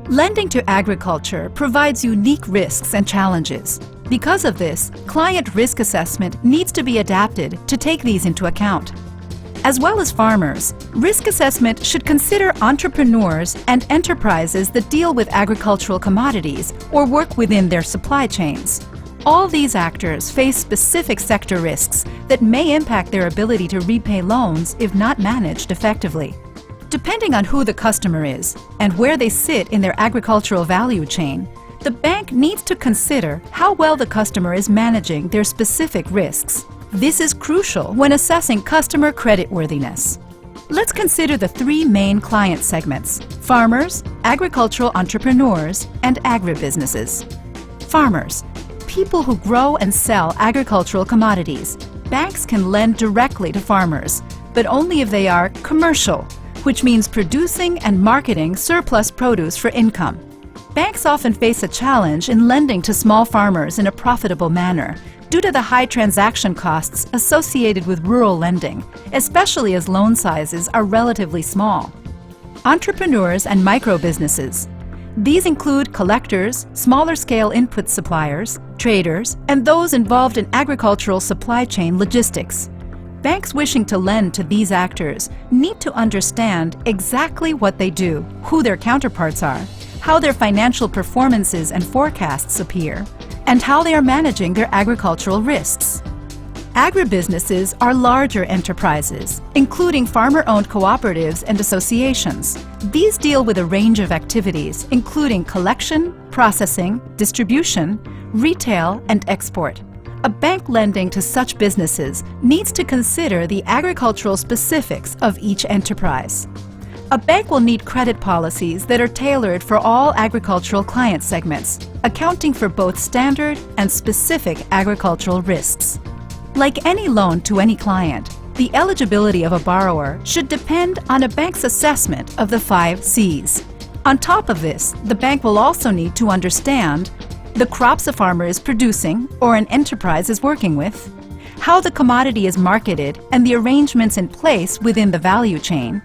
Lending to agriculture provides unique risks and challenges. Because of this, client risk assessment needs to be adapted to take these into account. As well as farmers, risk assessment should consider entrepreneurs and enterprises that deal with agricultural commodities or work within their supply chains. All these actors face specific sector risks that may impact their ability to repay loans if not managed effectively. Depending on who the customer is and where they sit in their agricultural value chain, the bank needs to consider how well the customer is managing their specific risks. This is crucial when assessing customer creditworthiness. Let's consider the three main client segments: farmers, agricultural entrepreneurs, and agribusinesses. Farmers, people who grow and sell agricultural commodities. Banks can lend directly to farmers, but only if they are commercial, which means producing and marketing surplus produce for income. Banks often face a challenge in lending to small farmers in a profitable manner due to the high transaction costs associated with rural lending, especially as loan sizes are relatively small. Entrepreneurs and micro-businesses. These include collectors, smaller-scale input suppliers, traders, and those involved in agricultural supply chain logistics. Banks wishing to lend to these actors need to understand exactly what they do, who their counterparts are, how their financial performances and forecasts appear, and how they are managing their agricultural risks. Agribusinesses are larger enterprises, including farmer-owned cooperatives and associations. These deal with a range of activities, including collection, processing, distribution, retail, and export. A bank lending to such businesses needs to consider the agricultural specifics of each enterprise. A bank will need credit policies that are tailored for all agricultural client segments, accounting for both standard and specific agricultural risks. Like any loan to any client, the eligibility of a borrower should depend on a bank's assessment of the 5 C's. On top of this, the bank will also need to understand the crops a farmer is producing or an enterprise is working with, how the commodity is marketed and the arrangements in place within the value chain,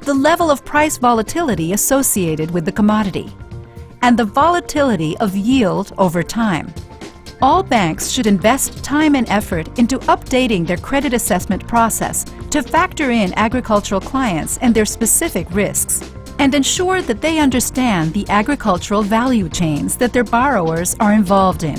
the level of price volatility associated with the commodity, and the volatility of yield over time. All banks should invest time and effort into updating their credit assessment process to factor in agricultural clients and their specific risks, and ensure that they understand the agricultural value chains that their borrowers are involved in.